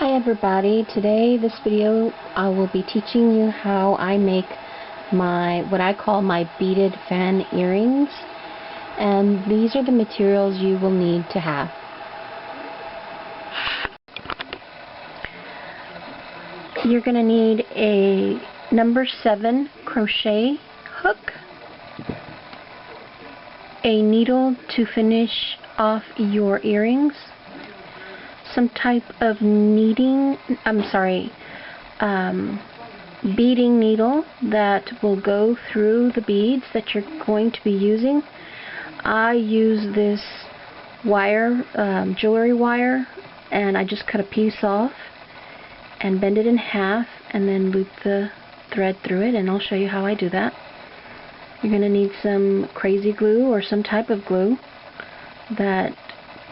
Hi everybody, today this video I will be teaching you how I make what I call my beaded fan earrings, and these are the materials you will need to have. You're going to need a number 7 crochet hook, a needle to finish off your earrings, some type of beading needle that will go through the beads that you're going to be using. I use this wire, jewelry wire, and I just cut a piece off and bend it in half and then loop the thread through it, and I'll show you how I do that. You're going to need some crazy glue or some type of glue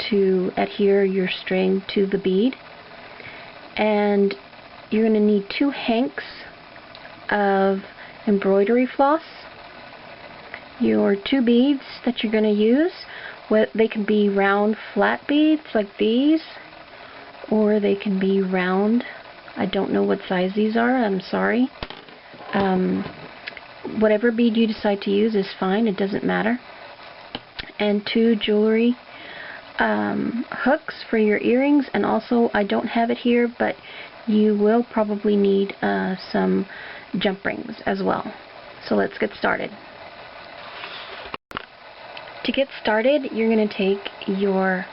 to adhere your string to the bead, and you're going to need 2 hanks of embroidery floss. Your 2 beads that you're going to use, they can be round flat beads like these, or they can be round. I don't know what size these are, I'm sorry. Whatever bead you decide to use is fine, it doesn't matter. And 2 jewelry hooks for your earrings, and also I don't have it here, but you will probably need some jump rings as well. So let's get started. To get started, you're going to take your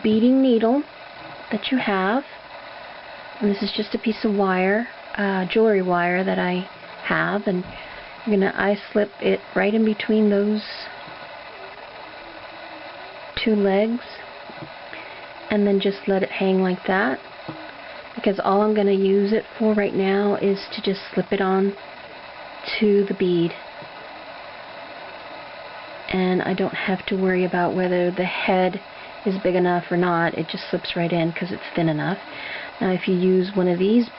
beading needle that you have, and this is just a piece of wire, jewelry wire that I have, and you're going to eye-slip it right in between those 2 legs, and then just let it hang like that, because all I'm going to use it for right now is to just slip it on to the bead, and I don't have to worry about whether the head is big enough or not. It just slips right in because it's thin enough. Now if you use one of these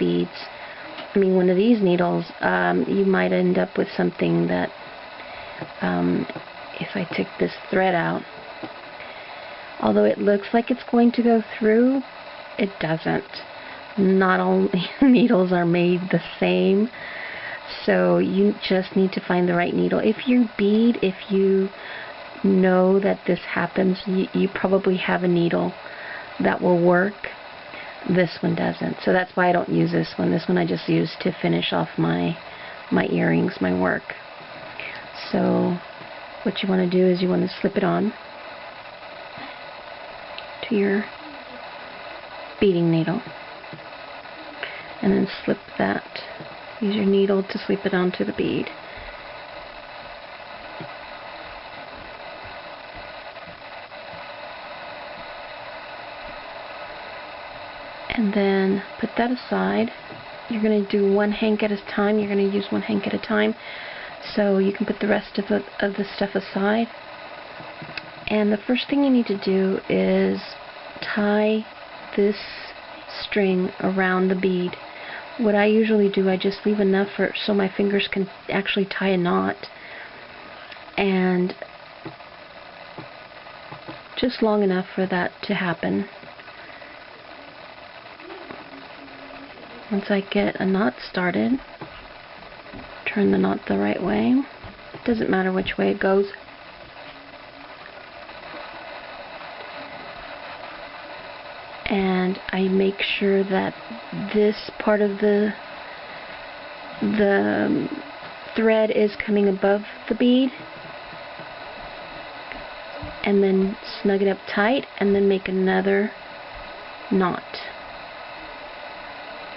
one of these needles, you might end up with something that, if I took this thread out, although it looks like it's going to go through, it doesn't. Not all needles are made the same, so you just need to find the right needle. If you know that this happens, you probably have a needle that will work. This one doesn't, so that's why I don't use this one. This one I just use to finish off my earrings, my work. So what you want to do is you want to slip it on to your beading needle, and then slip that. Use your needle to slip it onto the bead. And then put that aside. You're going to do 1 hank at a time. You're going to use 1 hank at a time, so you can put the rest of the stuff aside. And the first thing you need to do is tie this string around the bead. What I usually do, I just leave enough so my fingers can actually tie a knot, and just long enough for that to happen. Once I get a knot started, turn the knot the right way. It doesn't matter which way it goes. And I make sure that this part of the thread is coming above the bead, and then snug it up tight, and then make another knot.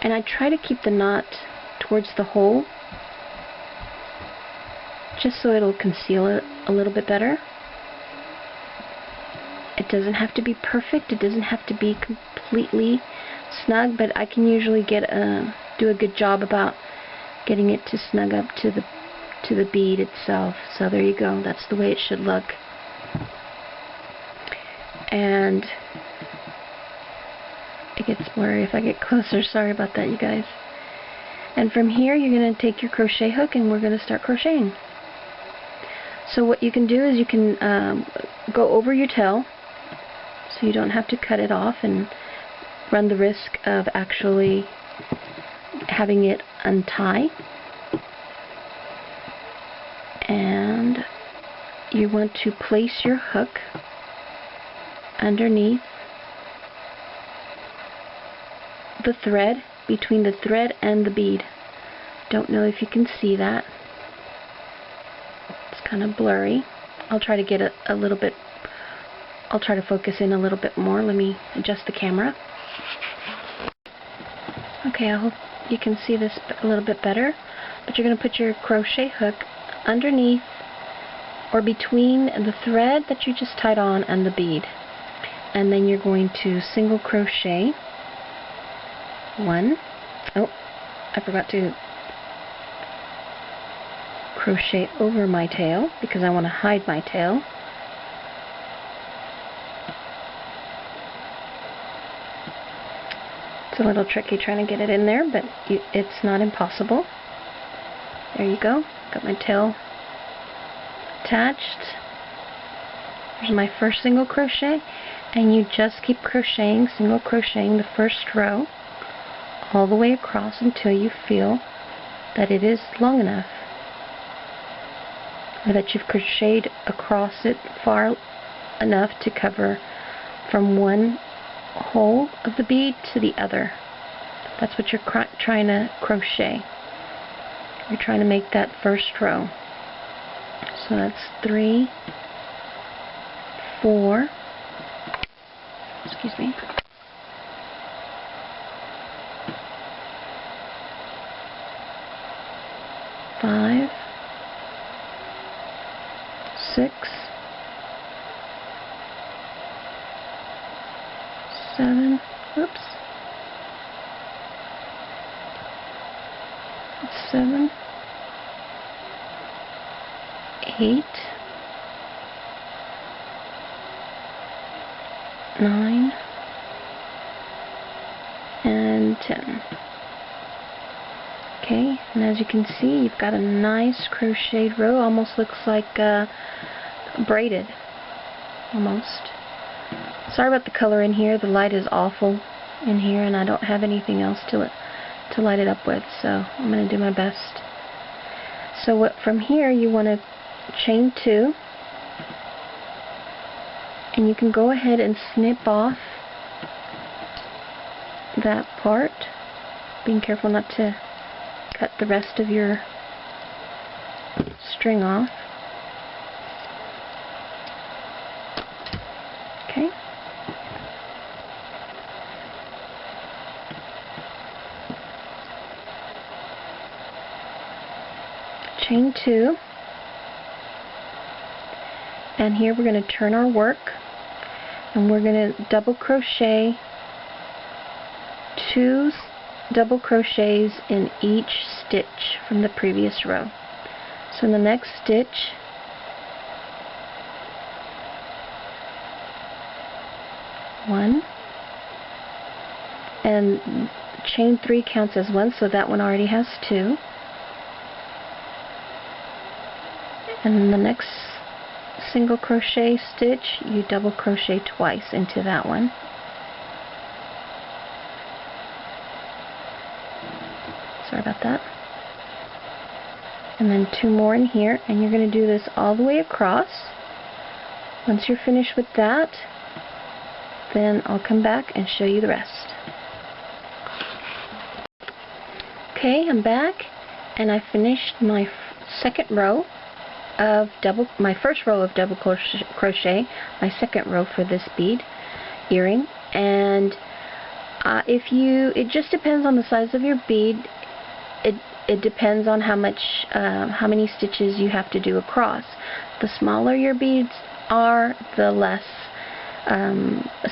And I try to keep the knot towards the hole, just so it'll conceal it a little bit better. It doesn't have to be perfect, it doesn't have to be completely snug, but I can usually do a good job about getting it to snug up to the bead itself. So there you go, that's the way it should look. And it gets blurry if I get closer, sorry about that, you guys. And from here you're going to take your crochet hook, and we're going to start crocheting. So what you can do is you can go over your tail, so you don't have to cut it off and run the risk of actually having it untie. And you want to place your hook underneath the thread, between the thread and the bead. Don't know if you can see that. It's kind of blurry. I'll try to get a little bit, I'll try to focus in a little bit more. Let me adjust the camera. Okay, I hope you can see this a little bit better. But you're going to put your crochet hook underneath or between the thread that you just tied on and the bead. And then you're going to single crochet one. Oh, I forgot to crochet over my tail because I want to hide my tail. It's a little tricky trying to get it in there, but it's not impossible. There you go. Got my tail attached. Here's my first single crochet, and you just keep crocheting, single crocheting the first row all the way across until you feel that it is long enough, or that you've crocheted across it far enough to cover from one hole of the bead to the other. That's what you're trying to crochet. You're trying to make that first row. So that's 3, 4, excuse me, 5, 6, 7, oops, 7, 8, 9, and 10. Okay, and as you can see, you've got a nice crocheted row. Almost looks like braided, almost. Sorry about the color in here. The light is awful in here, and I don't have anything else to light it up with, so I'm going to do my best. So from here, you want to chain 2, and you can go ahead and snip off that part, being careful not to cut the rest of your string off. Okay. Chain 2, and here we're going to turn our work, and we're going to double crochet 2 double crochets in each stitch from the previous row. So in the next stitch, one, and chain 3 counts as 1, so that one already has 2. And in the next single crochet stitch, you double crochet twice into that one. Sorry about that. And then 2 more in here, and you're going to do this all the way across. Once you're finished with that, then I'll come back and show you the rest. Okay, I'm back, and I finished my second row of my first row of double crochet, my second row for this bead earring. And it just depends on the size of your bead. It depends on how many stitches you have to do across. The smaller your beads are, the less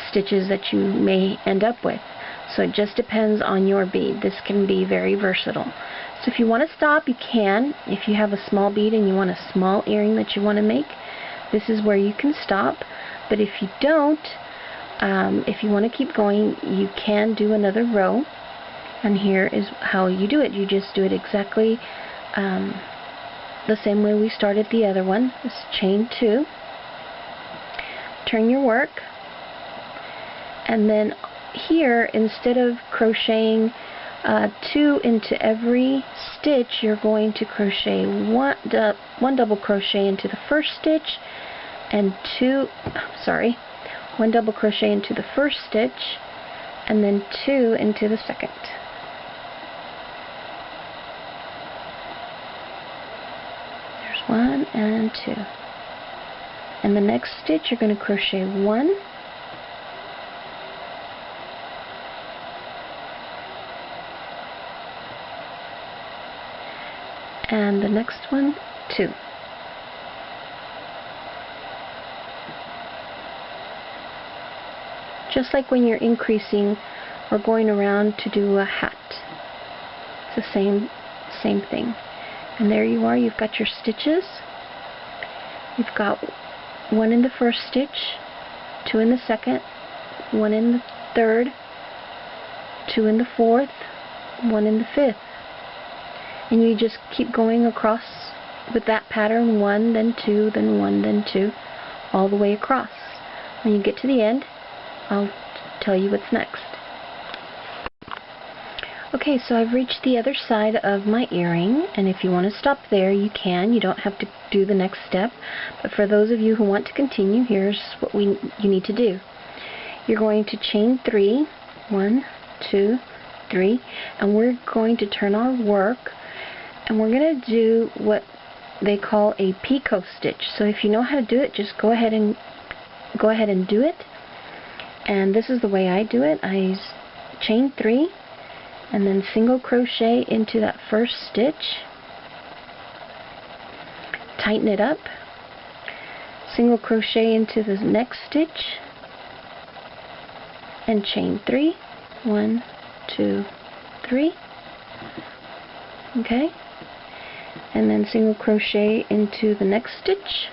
stitches that you may end up with. So it just depends on your bead. This can be very versatile. So if you want to stop, you can. If you have a small bead and you want a small earring that you want to make, this is where you can stop. But if you don't, if you want to keep going, you can do another row. And here is how you do it. You just do it exactly the same way we started the other one. Just chain 2, turn your work, and then here, instead of crocheting 2 into every stitch, you're going to crochet one double crochet into the first stitch, and one double crochet into the first stitch, and then 2 into the second. There's 1 and 2. And the next stitch you're going to crochet 1, and the next one 2. Just like when you're increasing or going around to do a hat. It's the same thing. And there you are, you've got your stitches. You've got 1 in the first stitch, 2 in the second, 1 in the third, 2 in the fourth, 1 in the fifth. And you just keep going across with that pattern, 1, then 2, then 1, then 2, all the way across. When you get to the end, I'll tell you what's next. Okay, so I've reached the other side of my earring, and if you want to stop there, you can. You don't have to do the next step. But for those of you who want to continue, here's what you need to do. You're going to chain 3, 1, 2, 3, and we're going to turn our work, and we're going to do what they call a picot stitch. So if you know how to do it, just go ahead and do it. And this is the way I do it. I chain 3 and then single crochet into that first stitch, tighten it up, single crochet into the next stitch, and chain 3, 1, 2, 3, okay, and then single crochet into the next stitch,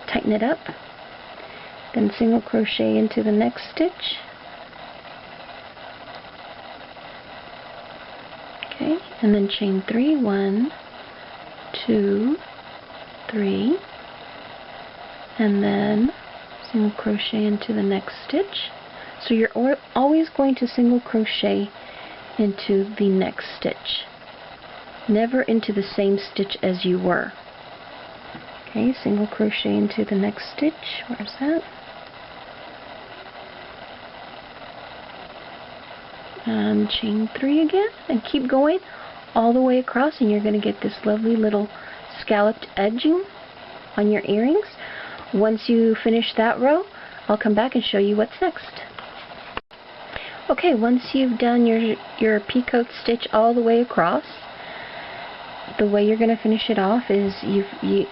tighten it up, then single crochet into the next stitch, okay, and then chain 3, 1, 2, 3, and then single crochet into the next stitch. So you're always going to single crochet into the next stitch, never into the same stitch as you were. Okay, single crochet into the next stitch. Where's that? And chain 3 again, and keep going all the way across, and you're going to get this lovely little scalloped edging on your earrings. Once you finish that row, I'll come back and show you what's next. Okay, once you've done your picot stitch all the way across, the way you're going to finish it off is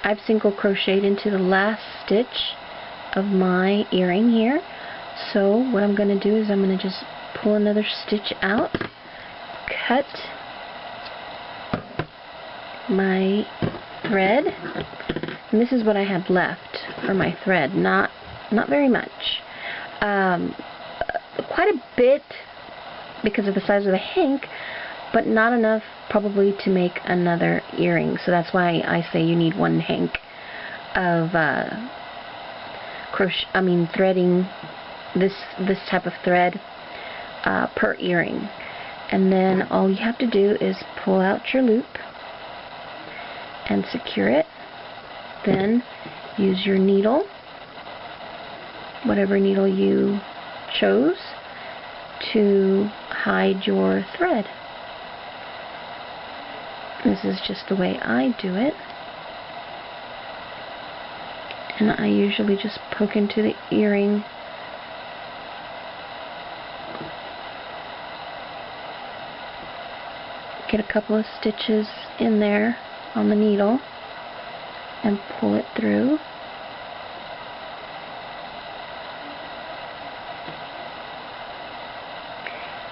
I've single crocheted into the last stitch of my earring here. So what I'm going to do is I'm going to just pull another stitch out, cut my thread, and this is what I had left for my thread. Not very much. Quite a bit because of the size of the hank, but not enough probably to make another earring. So that's why I say you need 1 hank of threading this type of thread per earring. And then all you have to do is pull out your loop and secure it. Then use your needle, whatever needle you chose, to hide your thread. This is just the way I do it. And I usually just poke into the earring get a couple of stitches in there on the needle and pull it through.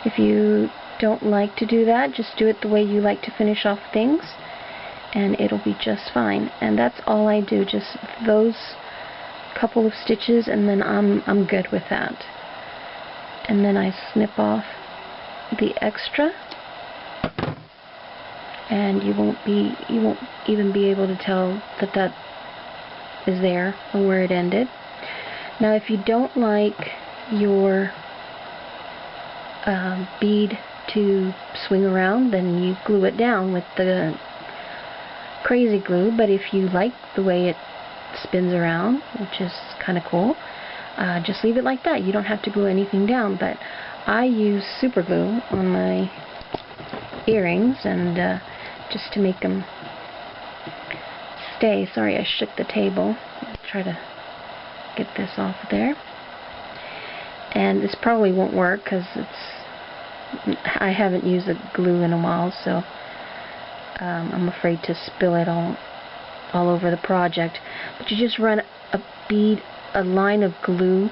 If you don't like to do that, just do it the way you like to finish off things, and it'll be just fine. And that's all I do, just those couple of stitches, and then I'm good with that. And then I snip off the extra, and you won't even be able to tell that is there or where it ended. Now if you don't like your bead to swing around, then you glue it down with the crazy glue. But if you like the way it spins around, which is kind of cool, just leave it like that. You don't have to glue anything down, but I use super glue on my earrings, and just to make them stay. Sorry, I shook the table. I'll try to get this off there. And this probably won't work because I haven't used the glue in a while, so I'm afraid to spill it all over the project. But you just run a line of glue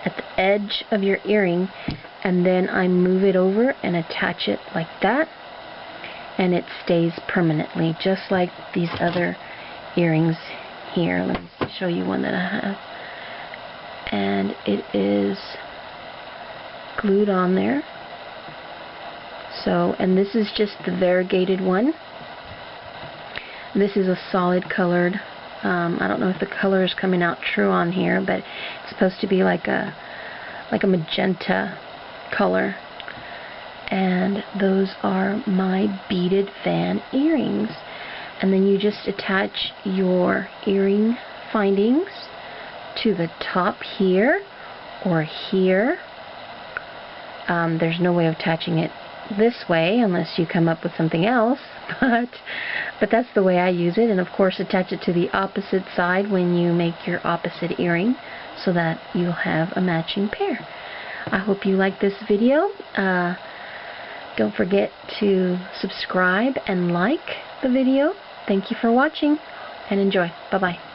at the edge of your earring, and then I move it over and attach it like that, and it stays permanently, just like these other earrings here. Let me show you one that I have, and it is glued on there. So, and this is just the variegated one. This is a solid colored, I don't know if the color is coming out true on here, but it's supposed to be like a magenta color. And those are my beaded fan earrings. And then you just attach your earring findings to the top here or here. There's no way of attaching it this way unless you come up with something else, but that's the way I use it. And of course attach it to the opposite side when you make your opposite earring, so that you'll have a matching pair. I hope you like this video. Don't forget to subscribe and like the video. Thank you for watching, and enjoy. Bye-bye.